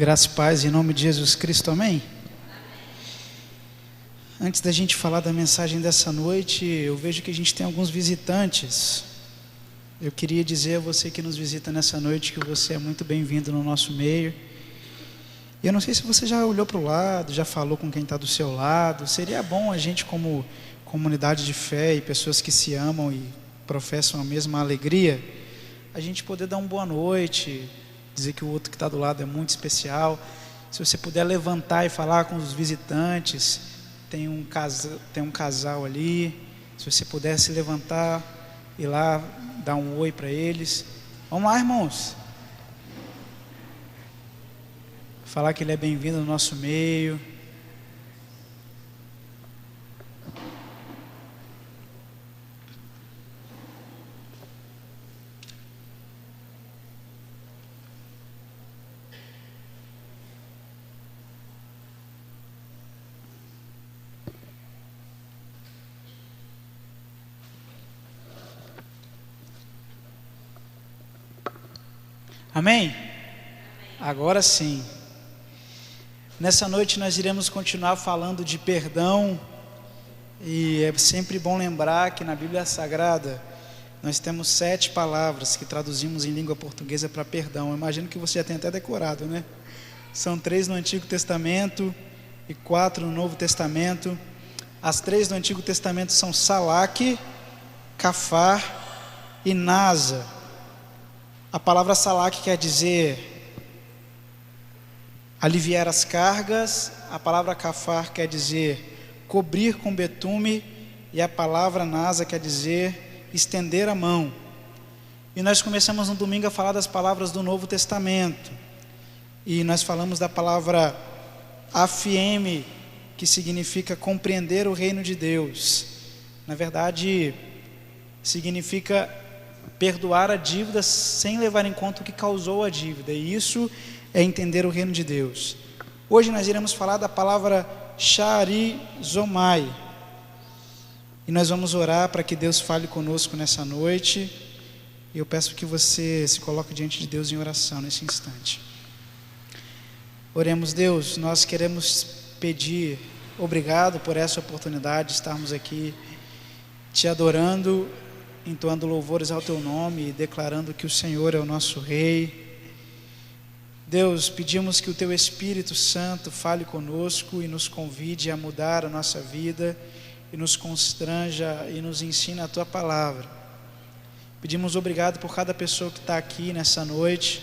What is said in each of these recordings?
Graça e paz em nome de Jesus Cristo, amém? Antes da gente falar da mensagem dessa noite, eu vejo que a gente tem alguns visitantes. Eu queria dizer a você que nos visita nessa noite que você é muito bem-vindo no nosso meio. Eu não sei se você já olhou para o lado, já falou com quem está do seu lado. Seria bom a gente, como comunidade de fé e pessoas que se amam e professam a mesma alegria, a gente poder dar uma boa noite, dizer que o outro que está do lado é muito especial. Se você puder levantar e falar com os visitantes, tem um casal ali. Se você puder se levantar e lá dar um oi para eles. Vamos lá, irmãos. Falar que ele é bem-vindo no nosso meio. Amém? Agora sim. Nessa noite nós iremos continuar falando de perdão. E é sempre bom lembrar que na Bíblia Sagrada nós temos 7 palavras que traduzimos em língua portuguesa para perdão. Eu imagino que você já tem até decorado, né? São 3 no Antigo Testamento e 4 no Novo Testamento. As 3 do Antigo Testamento são salak, kafar e nasa. A palavra salak quer dizer aliviar as cargas, a palavra kafar quer dizer cobrir com betume, e a palavra nasa quer dizer estender a mão. E nós começamos no domingo a falar das palavras do Novo Testamento, e nós falamos da palavra afiem, que significa compreender o reino de Deus. Na verdade, significa perdoar a dívida sem levar em conta o que causou a dívida, e isso é entender o reino de Deus. Hoje nós iremos falar da palavra charizomai, e nós vamos orar para que Deus fale conosco nessa noite. E eu peço que você se coloque diante de Deus em oração nesse instante. Oremos. Deus, nós queremos pedir obrigado por essa oportunidade de estarmos aqui te adorando, entoando louvores ao teu nome e declarando que o Senhor é o nosso Rei. Deus, pedimos que o teu Espírito Santo fale conosco e nos convide a mudar a nossa vida e nos constranja e nos ensine a tua palavra. Pedimos obrigado por cada pessoa que está aqui nessa noite,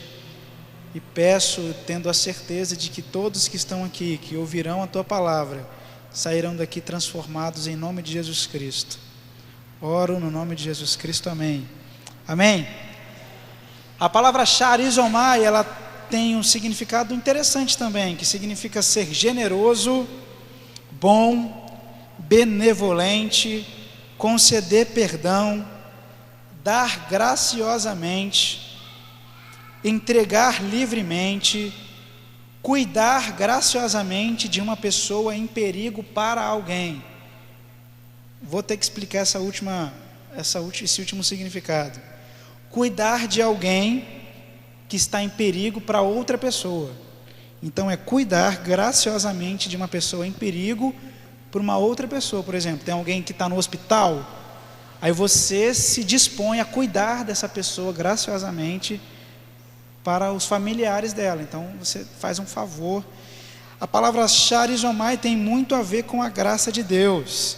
e peço, tendo a certeza de que todos que estão aqui, que ouvirão a tua palavra, sairão daqui transformados em nome de Jesus Cristo. Oro no nome de Jesus Cristo, amém. Amém. A palavra charizomai, ela tem um significado interessante também, que significa ser generoso, bom, benevolente, conceder perdão, dar graciosamente, entregar livremente, cuidar graciosamente de uma pessoa em perigo para alguém. Vou ter que explicar esse último significado. Cuidar de alguém que está em perigo para outra pessoa. Então é cuidar graciosamente de uma pessoa em perigo para uma outra pessoa. Por exemplo, tem alguém que está no hospital, aí você se dispõe a cuidar dessa pessoa graciosamente para os familiares dela. Então você faz um favor. A palavra charizomai tem muito a ver com a graça de Deus,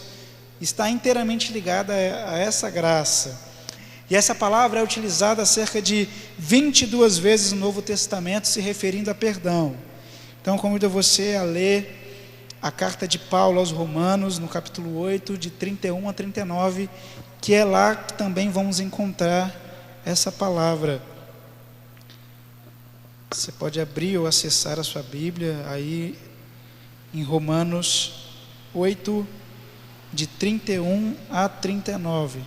está inteiramente ligada a essa graça. E essa palavra é utilizada cerca de 22 vezes no Novo Testamento, se referindo a perdão. Então convido você a ler a carta de Paulo aos Romanos, no capítulo 8, de 31 a 39, que é lá que também vamos encontrar essa palavra. Você pode abrir ou acessar a sua Bíblia aí em Romanos 8, de 31 a 39.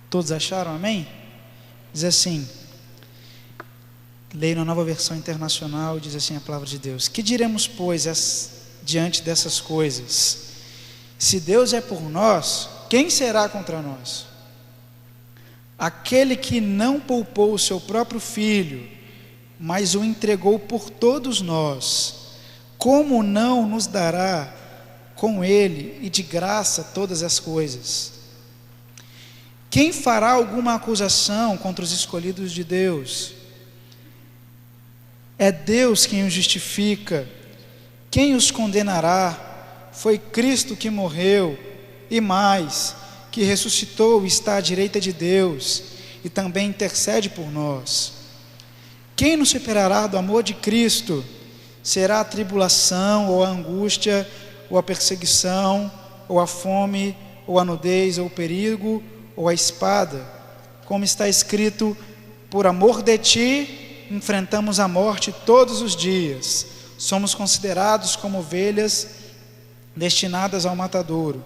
Todos acharam? Amém? Diz assim: Leio na Nova Versão Internacional, diz assim a palavra de Deus: que diremos, pois, diante dessas coisas? Se Deus é por nós, quem será contra nós? Aquele que não poupou o seu próprio filho, mas o entregou por todos nós, como não nos dará com ele e de graça todas as coisas? Quem fará alguma acusação contra os escolhidos de Deus? É Deus quem os justifica. Quem os condenará? Foi Cristo que morreu, e mais, que ressuscitou e está à direita de Deus, e também intercede por nós. Quem nos separará do amor de Cristo? Será a tribulação, ou a angústia, ou a perseguição, ou a fome, ou a nudez, ou o perigo, ou a espada? Como está escrito: por amor de ti enfrentamos a morte todos os dias, somos considerados como ovelhas destinadas ao matadouro.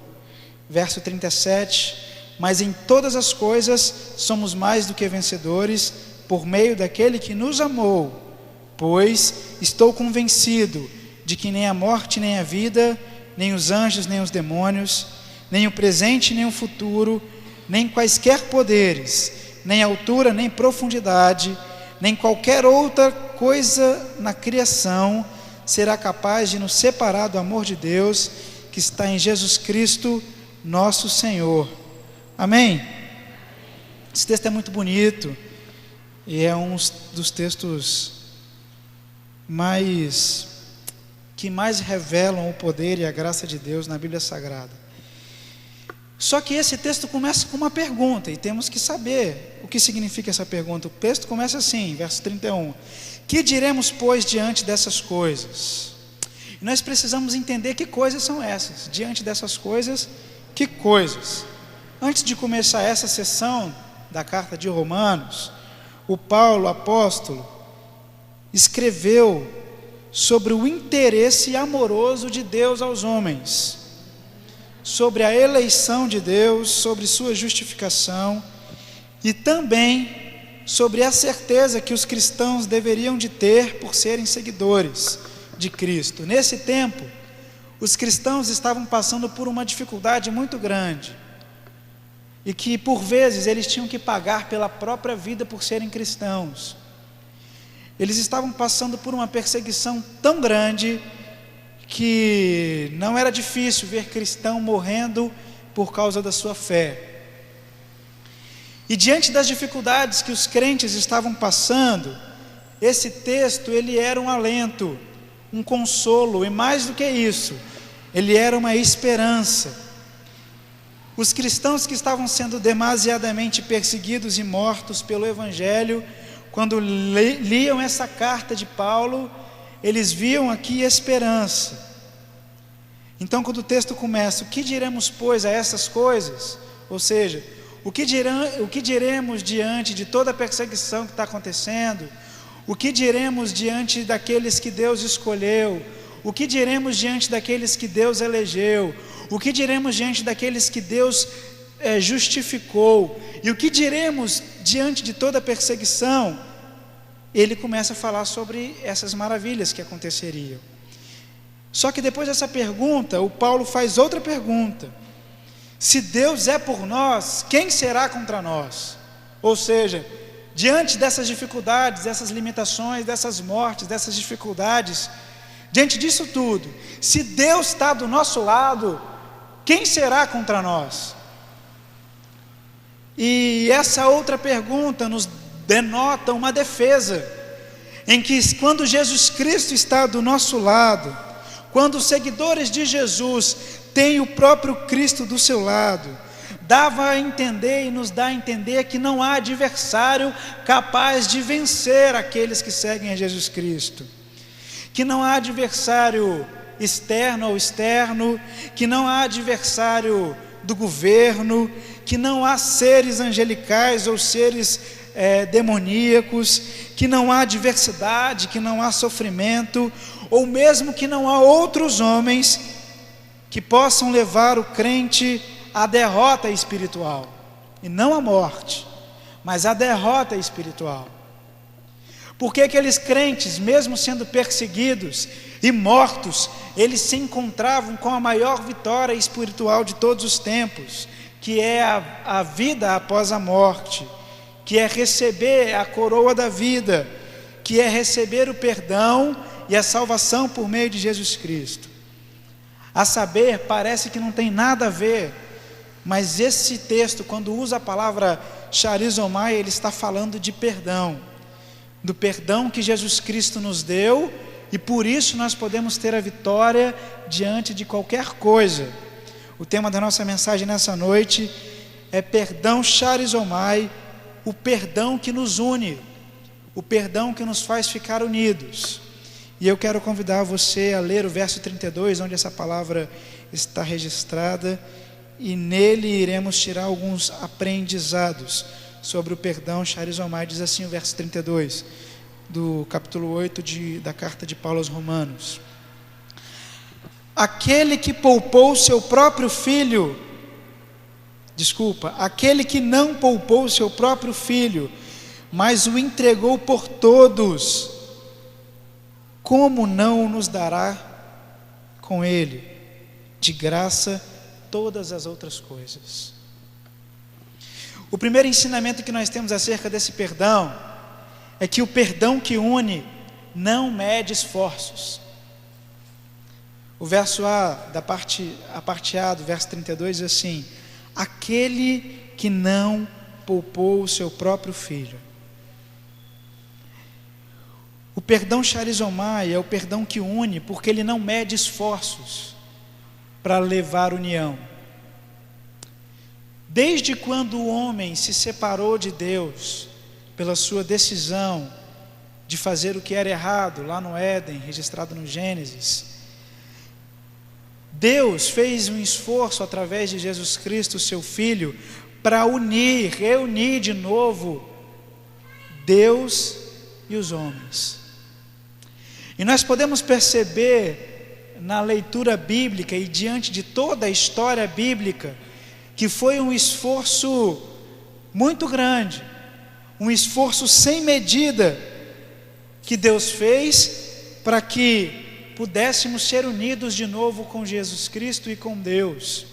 Verso 37: mas em todas as coisas somos mais do que vencedores, por meio daquele que nos amou. Pois estou convencido de que nem a morte, nem a vida, nem os anjos, nem os demônios, nem o presente, nem o futuro, nem quaisquer poderes, nem altura, nem profundidade, nem qualquer outra coisa na criação será capaz de nos separar do amor de Deus que está em Jesus Cristo, nosso Senhor. Amém? Esse texto é muito bonito e é um dos textos que mais revelam o poder e a graça de Deus na Bíblia Sagrada. Só que esse texto começa com uma pergunta, e temos que saber o que significa essa pergunta. O texto começa assim, verso 31: que diremos, pois, diante dessas coisas? E nós precisamos entender que coisas são essas. Diante dessas coisas, que coisas? Antes de começar essa sessão da carta de Romanos, o Paulo, apóstolo, escreveu sobre o interesse amoroso de Deus aos homens, sobre a eleição de Deus, sobre sua justificação, e também sobre a certeza que os cristãos deveriam de ter por serem seguidores de Cristo. Nesse tempo, os cristãos estavam passando por uma dificuldade muito grande, e que por vezes eles tinham que pagar pela própria vida por serem cristãos. Eles estavam passando por uma perseguição tão grande que não era difícil ver cristão morrendo por causa da sua fé. E diante das dificuldades que os crentes estavam passando, esse texto ele era um alento, um consolo, e mais do que isso, ele era uma esperança. Os cristãos que estavam sendo demasiadamente perseguidos e mortos pelo Evangelho, quando liam essa carta de Paulo, eles viam aqui esperança. Então, quando o texto começa: o que diremos, pois, a essas coisas? Ou seja, o que diremos diante de toda a perseguição que está acontecendo? O que diremos diante daqueles que Deus escolheu? O que diremos diante daqueles que Deus elegeu? O que diremos diante daqueles que Deus justificou? E o que diremos diante de toda a perseguição? Ele começa a falar sobre essas maravilhas que aconteceriam. Só que depois dessa pergunta, o Paulo faz outra pergunta: se Deus é por nós, quem será contra nós? Ou seja, diante dessas dificuldades, dessas limitações, dessas mortes, dessas dificuldades, diante disso tudo, se Deus está do nosso lado, quem será contra nós? E essa outra pergunta nos denota uma defesa, em que quando Jesus Cristo está do nosso lado, quando os seguidores de Jesus têm o próprio Cristo do seu lado, dava a entender e nos dá a entender que não há adversário capaz de vencer aqueles que seguem a Jesus Cristo, que não há adversário externo ou externo, que não há adversário do governo, que não há seres angelicais ou seres demoníacos, que não há adversidade, que não há sofrimento, ou mesmo que não há outros homens que possam levar o crente à derrota espiritual, e não à morte, mas à derrota espiritual. Porque aqueles crentes, mesmo sendo perseguidos e mortos, eles se encontravam com a maior vitória espiritual de todos os tempos, que é a vida após a morte, que é receber a coroa da vida, que é receber o perdão e a salvação por meio de Jesus Cristo. A saber, parece que não tem nada a ver, mas esse texto, quando usa a palavra charizomai, ele está falando de perdão, do perdão que Jesus Cristo nos deu, e por isso nós podemos ter a vitória diante de qualquer coisa. O tema da nossa mensagem nessa noite é perdão charizomai, o perdão que nos une, o perdão que nos faz ficar unidos. E eu quero convidar você a ler o verso 32, onde essa palavra está registrada, e nele iremos tirar alguns aprendizados sobre o perdão charizomai. Diz assim o verso 32 do capítulo 8 da carta de Paulo aos Romanos: aquele que poupou seu próprio filho, aquele que não poupou seu próprio filho, mas o entregou por todos, como não nos dará com ele de graça todas as outras coisas? O primeiro ensinamento que nós temos acerca desse perdão é que o perdão que une não mede esforços. O verso A, a parte A do verso 32 diz assim: aquele que não poupou o seu próprio filho. O perdão charizomai é o perdão que une, porque ele não mede esforços para levar união. Desde quando o homem se separou de Deus, pela sua decisão de fazer o que era errado, lá no Éden, registrado no Gênesis, Deus fez um esforço através de Jesus Cristo, seu Filho, para reunir de novo Deus e os homens. E nós podemos perceber na leitura bíblica e diante de toda a história bíblica que foi um esforço muito grande, um esforço sem medida que Deus fez para que pudéssemos ser unidos de novo com Jesus Cristo e com Deus.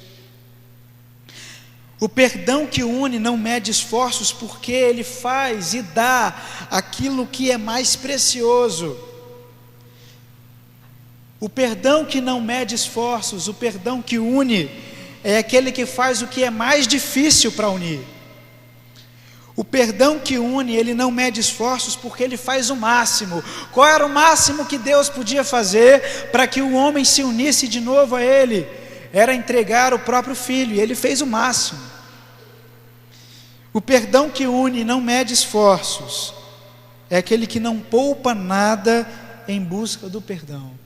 O perdão que une não mede esforços, porque ele faz e dá aquilo que é mais precioso. O perdão que não mede esforços, o perdão que une, é aquele que faz o que é mais difícil para unir. O perdão que une, ele não mede esforços, porque ele faz o máximo. Qual era o máximo que Deus podia fazer para que o homem se unisse de novo a ele? Era entregar o próprio filho, e ele fez o máximo. O perdão que une não mede esforços, é aquele que não poupa nada em busca do perdão.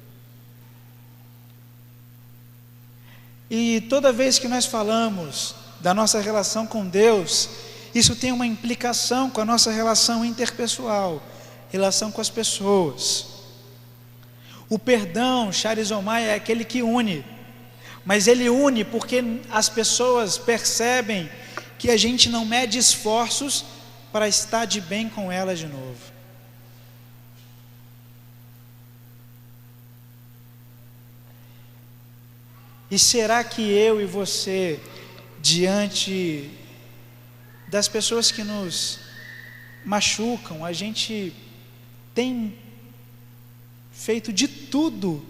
E toda vez que nós falamos da nossa relação com Deus, isso tem uma implicação com a nossa relação interpessoal, relação com as pessoas. O perdão, charizomai, é aquele que une, mas ele une porque as pessoas percebem que a gente não mede esforços para estar de bem com elas de novo. E será que eu e você, diante das pessoas que nos machucam, a gente tem feito de tudo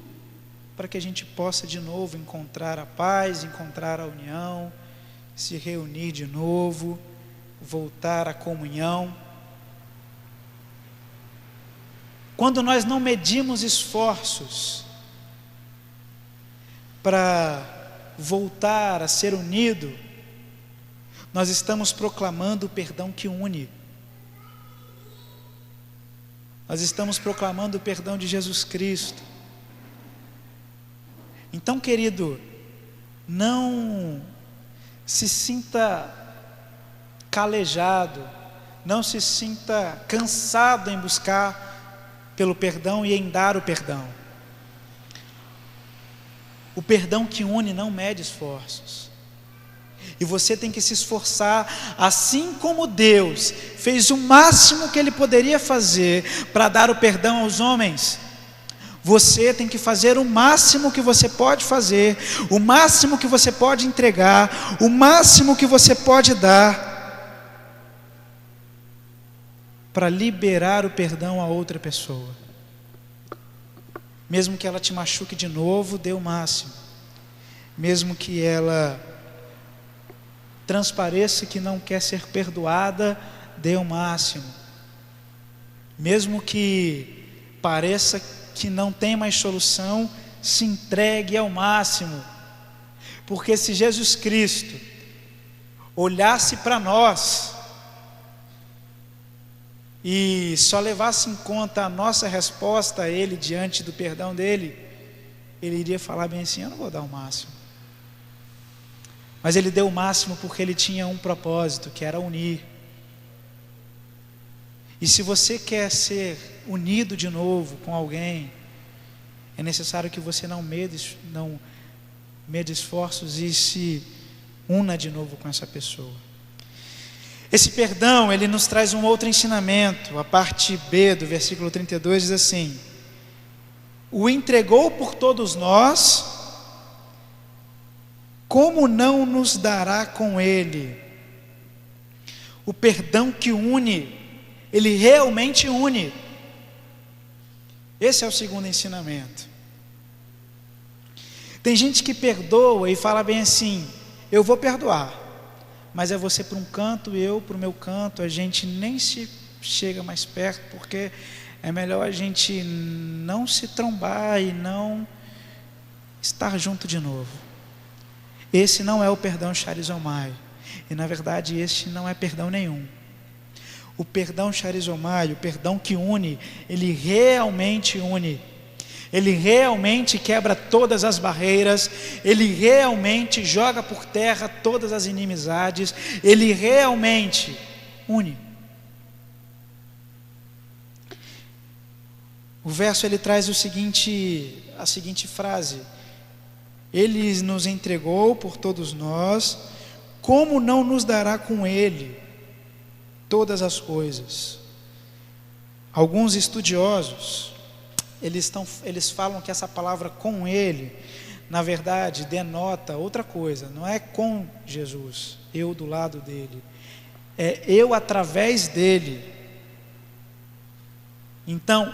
para que a gente possa de novo encontrar a paz, encontrar a união, se reunir de novo, voltar à comunhão? Quando nós não medimos esforços para voltar a ser unido, nós estamos proclamando o perdão que une. Nós estamos proclamando o perdão de Jesus Cristo. Então, querido, não se sinta calejado, não se sinta cansado em buscar pelo perdão e em dar o perdão. O perdão que une não mede esforços. E você tem que se esforçar, assim como Deus fez o máximo que Ele poderia fazer para dar o perdão aos homens. Você tem que fazer o máximo que você pode fazer, o máximo que você pode entregar, o máximo que você pode dar, para liberar o perdão a outra pessoa. Mesmo que ela te machuque de novo, dê o máximo. Mesmo que ela transpareça que não quer ser perdoada, dê o máximo. Mesmo que pareça que não tem mais solução, se entregue ao máximo. Porque se Jesus Cristo olhasse para nós e só levasse em conta a nossa resposta a Ele diante do perdão dele, Ele iria falar bem assim: eu não vou dar o máximo. Mas Ele deu o máximo porque Ele tinha um propósito, que era unir. E se você quer ser unido de novo com alguém, é necessário que você não mede esforços e se una de novo com essa pessoa. Esse perdão, ele nos traz um outro ensinamento. A parte B do versículo 32 diz assim: o entregou por todos nós, como não nos dará com Ele? O perdão que une, ele realmente une. Esse é o segundo ensinamento. Tem gente que perdoa e fala bem assim: eu vou perdoar, mas é você para um canto, eu para o meu canto, a gente nem se chega mais perto, porque é melhor a gente não se trombar e não estar junto de novo. Esse não é o perdão charizomai, e na verdade esse não é perdão nenhum. O perdão charizomai, o perdão que une, ele realmente une. Ele realmente quebra todas as barreiras, ele realmente joga por terra todas as inimizades, ele realmente une. O verso ele traz a seguinte frase: Ele nos entregou por todos nós, como não nos dará com Ele todas as coisas? Alguns estudiosos, eles falam que essa palavra com Ele, na verdade, denota outra coisa. Não é com Jesus, eu do lado dele, é eu através dele. Então,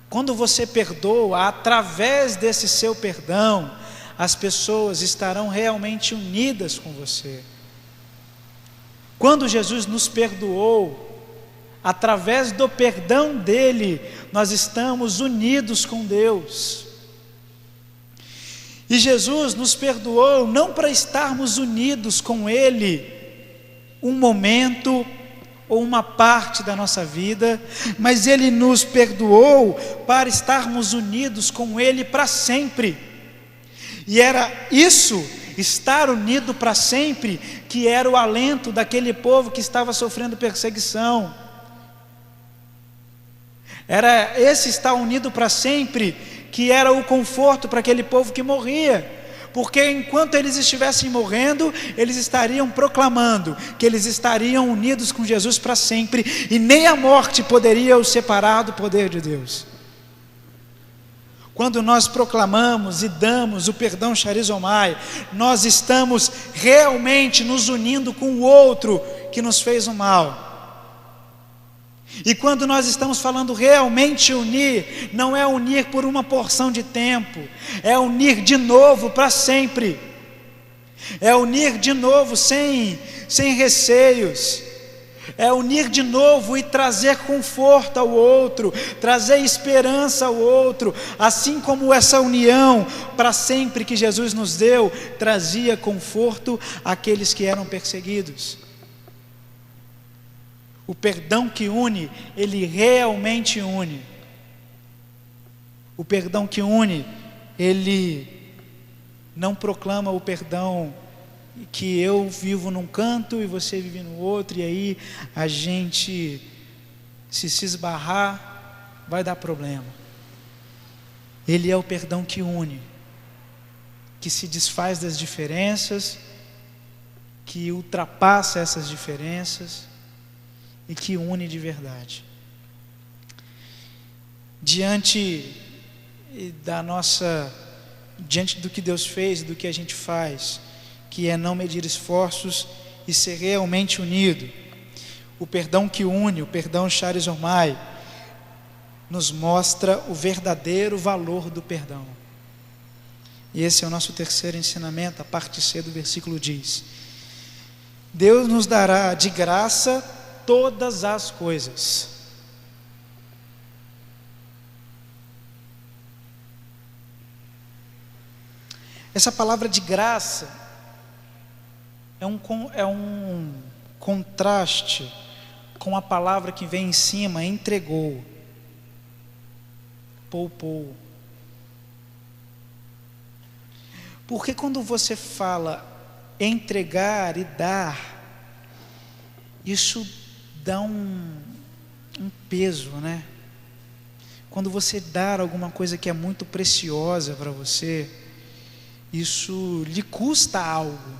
quando você perdoa, através desse seu perdão, as pessoas estarão realmente unidas com você. Quando Jesus nos perdoou, através do perdão dele, nós estamos unidos com Deus. E Jesus nos perdoou não para estarmos unidos com Ele um momento ou uma parte da nossa vida, mas Ele nos perdoou para estarmos unidos com Ele para sempre. E era isso, estar unido para sempre, que era o alento daquele povo que estava sofrendo perseguição. Era esse estar unido para sempre que era o conforto para aquele povo que morria, porque enquanto eles estivessem morrendo, eles estariam proclamando que eles estariam unidos com Jesus para sempre, e nem a morte poderia os separar do poder de Deus. Quando nós proclamamos e damos o perdão charizomai, nós estamos realmente nos unindo com o outro que nos fez o mal. E quando nós estamos falando realmente unir, não é unir por uma porção de tempo, é unir de novo para sempre, é unir de novo sem receios, é unir de novo e trazer conforto ao outro, trazer esperança ao outro, assim como essa união para sempre que Jesus nos deu, trazia conforto àqueles que eram perseguidos. O perdão que une, ele realmente une. O perdão que une, ele não proclama o perdão que eu vivo num canto e você vive no outro, e aí a gente, se esbarrar, vai dar problema. Ele é o perdão que une, que se desfaz das diferenças que ultrapassa essas diferenças e que une de verdade. Diante do que Deus fez, do que a gente faz, que é não medir esforços e ser realmente unido, o perdão que une, o perdão Charis Ormai, nos mostra o verdadeiro valor do perdão. E esse é o nosso terceiro ensinamento. A parte C do versículo diz: Deus nos dará de graça todas as coisas. Essa palavra de graça é um contraste com a palavra que vem em cima, entregou, poupou. Porque quando você fala entregar e dar, isso dá um peso, né? Quando você dá alguma coisa que é muito preciosa para você, isso lhe custa algo.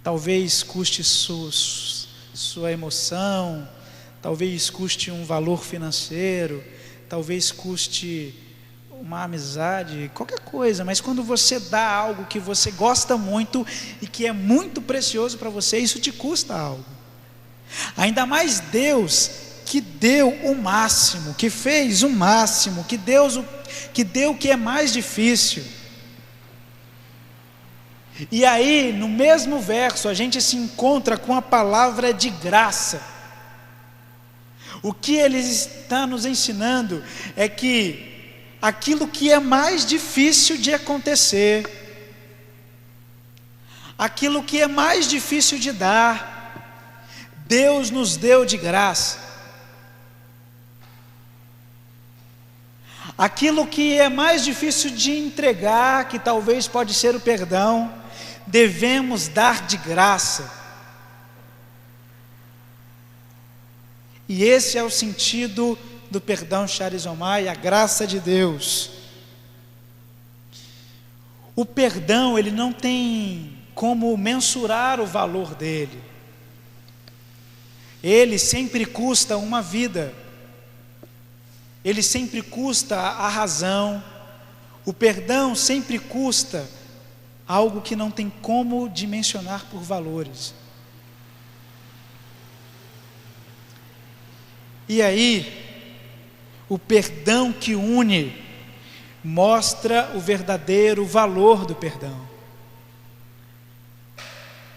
Talvez custe sua emoção, talvez custe um valor financeiro, talvez custe uma amizade, qualquer coisa, mas quando você dá algo que você gosta muito e que é muito precioso para você, isso te custa algo. Ainda mais Deus, que deu o máximo, que fez o máximo, que deu o que é mais difícil. E aí, no mesmo verso, a gente se encontra com a palavra de graça. O que ele está nos ensinando é que aquilo que é mais difícil de acontecer, aquilo que é mais difícil de dar, Deus nos deu de graça. Aquilo que é mais difícil de entregar, que talvez pode ser o perdão, devemos dar de graça. E esse é o sentido do perdão Charis Ormai, a graça de Deus. O perdão, ele não tem como mensurar o valor dele. Ele sempre custa uma vida. Ele sempre custa a razão. O perdão sempre custa algo que não tem como dimensionar por valores. E aí, o perdão que une mostra o verdadeiro valor do perdão,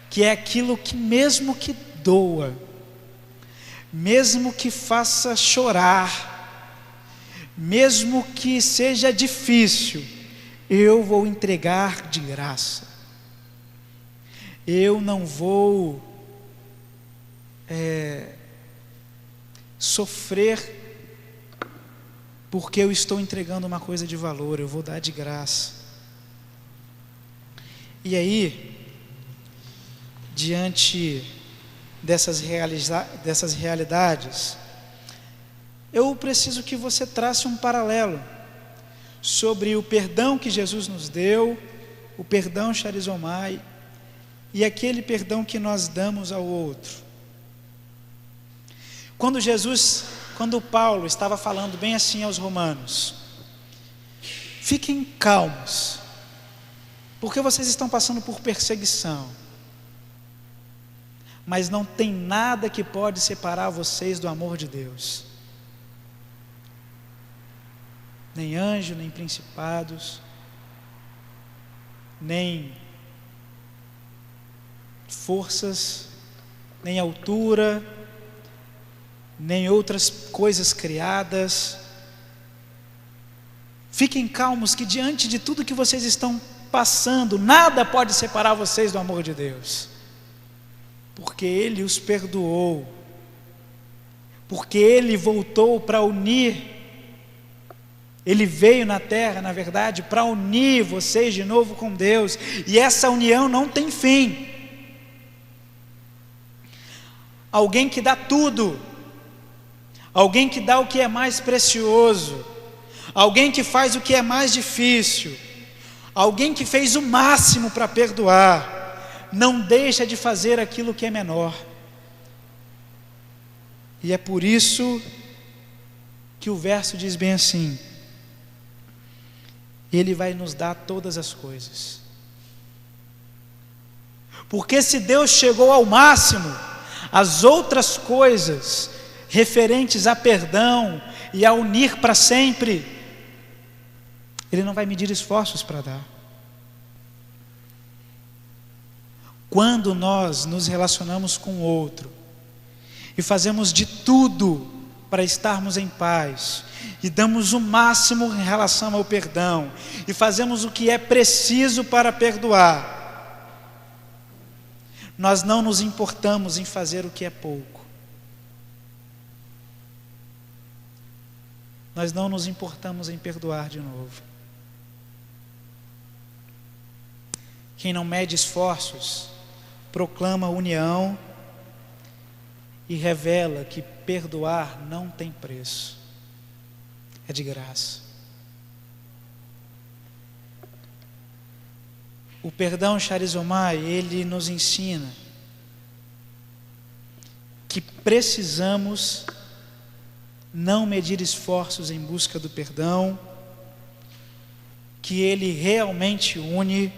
que é aquilo que, mesmo que doa, mesmo que faça chorar, mesmo que seja difícil, eu vou entregar de graça. Eu não vou sofrer porque eu estou entregando uma coisa de valor, eu vou dar de graça. E aí, diante dessas realidades, eu preciso que você trace um paralelo sobre o perdão que Jesus nos deu, o perdão Charis Ormai, e aquele perdão que nós damos ao outro. Quando Paulo estava falando bem assim aos romanos: fiquem calmos, porque vocês estão passando por perseguição, mas não tem nada que pode separar vocês do amor de Deus. Nem anjo, nem principados, nem forças, nem altura, nem outras coisas criadas. Fiquem calmos, que diante de tudo que vocês estão passando, nada pode separar vocês do amor de Deus, porque Ele os perdoou, porque Ele voltou para unir. Ele veio na terra, na verdade, para unir vocês de novo com Deus, e essa união não tem fim. Alguém que dá tudo, alguém que dá o que é mais precioso, alguém que faz o que é mais difícil, alguém que fez o máximo para perdoar, não deixa de fazer aquilo que é menor. E é por isso que o verso diz bem assim: Ele vai nos dar todas as coisas. Porque se Deus chegou ao máximo, as outras coisas referentes a perdão e a unir para sempre, Ele não vai medir esforços para dar. Quando nós nos relacionamos com o outro e fazemos de tudo para estarmos em paz, e damos o máximo em relação ao perdão, e fazemos o que é preciso para perdoar, nós não nos importamos em fazer o que é pouco. Nós não nos importamos em perdoar de novo. Quem não mede esforços, proclama união e revela que perdoar não tem preço, é de graça. O perdão charizomai, ele nos ensina que precisamos não medir esforços em busca do perdão, que ele realmente une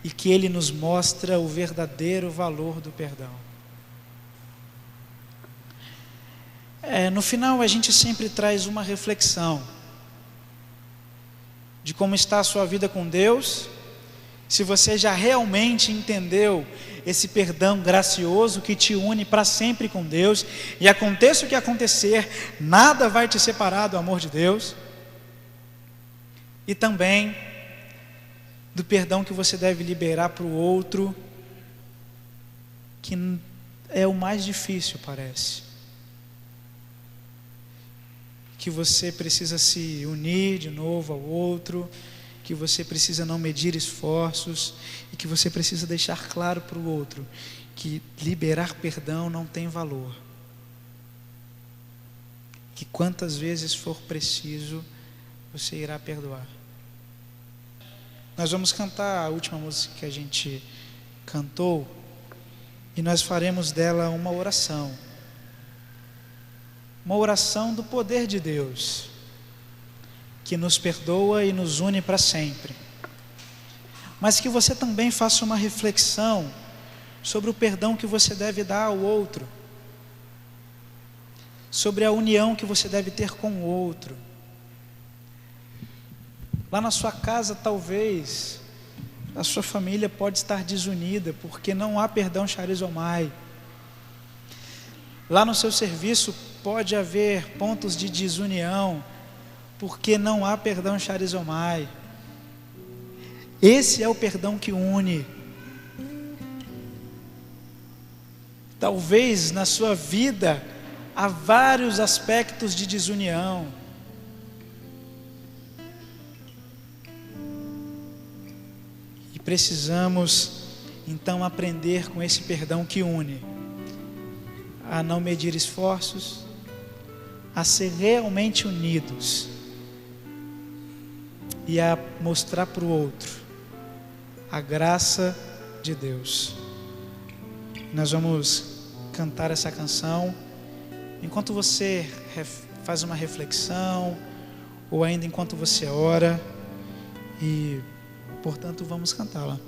e que ele nos mostra o verdadeiro valor do perdão. No final a gente sempre traz uma reflexão de como está a sua vida com Deus, se você já realmente entendeu esse perdão gracioso que te une para sempre com Deus, e aconteça o que acontecer, nada vai te separar do amor de Deus, e também do perdão que você deve liberar para o outro, que é o mais difícil, parece. Que você precisa se unir de novo ao outro, que você precisa não medir esforços, e que você precisa deixar claro para o outro que liberar perdão não tem valor, que quantas vezes for preciso você irá perdoar. Nós vamos cantar a última música que a gente cantou, e nós faremos dela uma oração do poder de Deus, que nos perdoa e nos une para sempre, mas que você também faça uma reflexão sobre o perdão que você deve dar ao outro, sobre a união que você deve ter com o outro. Lá na sua casa, talvez a sua família pode estar desunida porque não há perdão charizomai. Lá no seu serviço pode haver pontos de desunião porque não há perdão charizomai. Esse é o perdão que une. Talvez na sua vida há vários aspectos de desunião, e precisamos então aprender com esse perdão que une, a não medir esforços, a ser realmente unidos e a mostrar para o outro a graça de Deus. Nós vamos cantar essa canção enquanto você faz uma reflexão, ou ainda enquanto você ora, e portanto vamos cantá-la.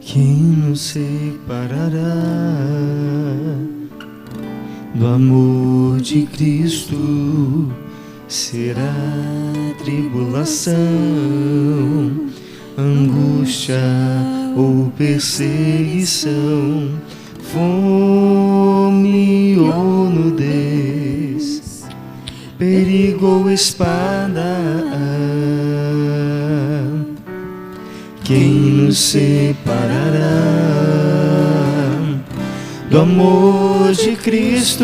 Quem nos separará do amor de Cristo? Será tribulação, angústia ou perseguição, fome ou nudez, perigo ou espada? Quem nos separará do amor de Cristo?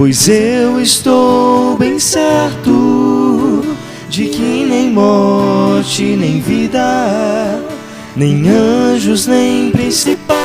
pois eu estou bem certo de que nem morte, nem vida, nem anjos, nem principados,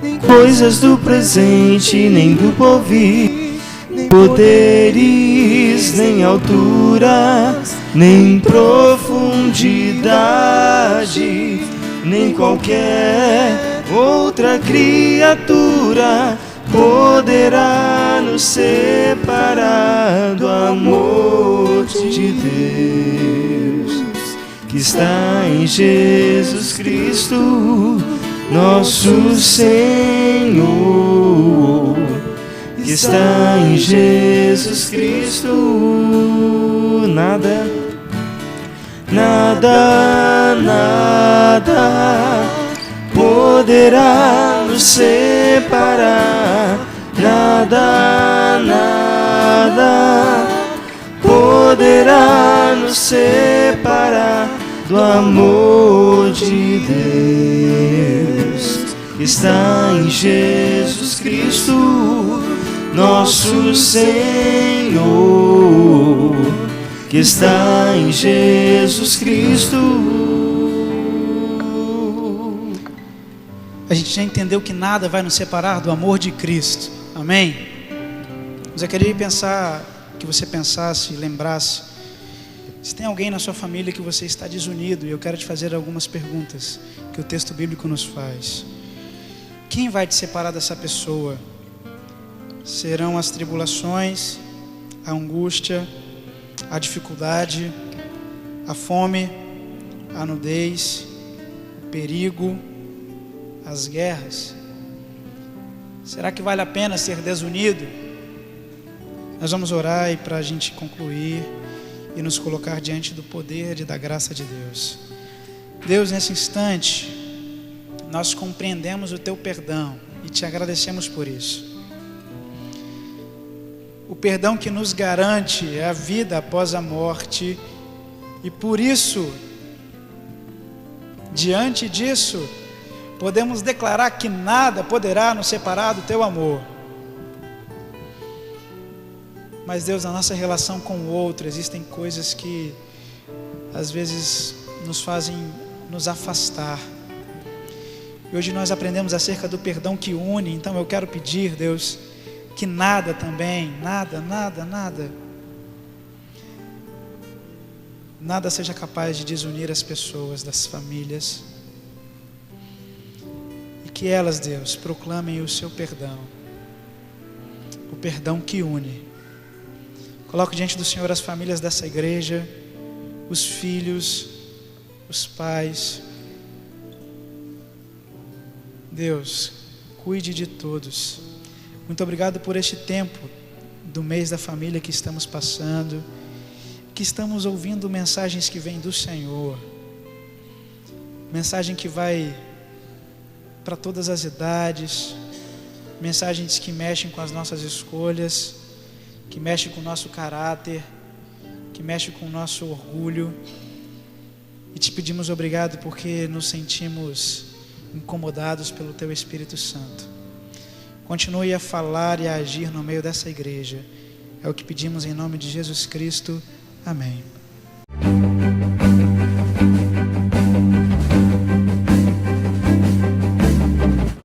nem coisas do presente, nem do porvir, nem poderes, nem altura, nem profundidade, nem qualquer outra criatura poderá nos separar do amor de Deus que está em Jesus Cristo, nosso Senhor, que está em Jesus Cristo. Nada, nada, nada poderá nos separar, nada, nada poderá nos separar do amor de Deus que está em Jesus Cristo, nosso Senhor, que está em Jesus Cristo. A gente já entendeu que nada vai nos separar do amor de Cristo. Amém? Mas eu queria que você pensasse, lembrasse, se tem alguém na sua família que você está desunido, e eu quero te fazer algumas perguntas que o texto bíblico nos faz. Quem vai te separar dessa pessoa? Serão as tribulações, a angústia, a dificuldade, a fome, a nudez, o perigo, as guerras? Será que vale a pena ser desunido? Nós vamos orar e para a gente concluir e nos colocar diante do poder e da graça de Deus. Deus, nesse instante, nós compreendemos o Teu perdão e Te agradecemos por isso. O perdão que nos garante é a vida após a morte, e por isso, diante disso, podemos declarar que nada poderá nos separar do Teu amor. Mas Deus, na nossa relação com o outro, existem coisas que às vezes nos fazem nos afastar. E hoje nós aprendemos acerca do perdão que une. Então eu quero pedir, Deus, que nada também, nada seja capaz de desunir as pessoas, das famílias, e que elas, Deus, proclamem o Seu perdão, o perdão que une. Coloco diante do Senhor as famílias dessa igreja, os filhos, os pais. Deus, cuide de todos. Muito obrigado por este tempo do mês da família que estamos passando, que estamos ouvindo mensagens que vêm do Senhor, mensagem que vai para todas as idades, mensagens que mexem com as nossas escolhas, que mexem com o nosso caráter, que mexem com o nosso orgulho. E Te pedimos obrigado porque nos sentimos incomodados pelo Teu Espírito Santo. Continue a falar e a agir no meio dessa igreja. É o que pedimos em nome de Jesus Cristo. Amém.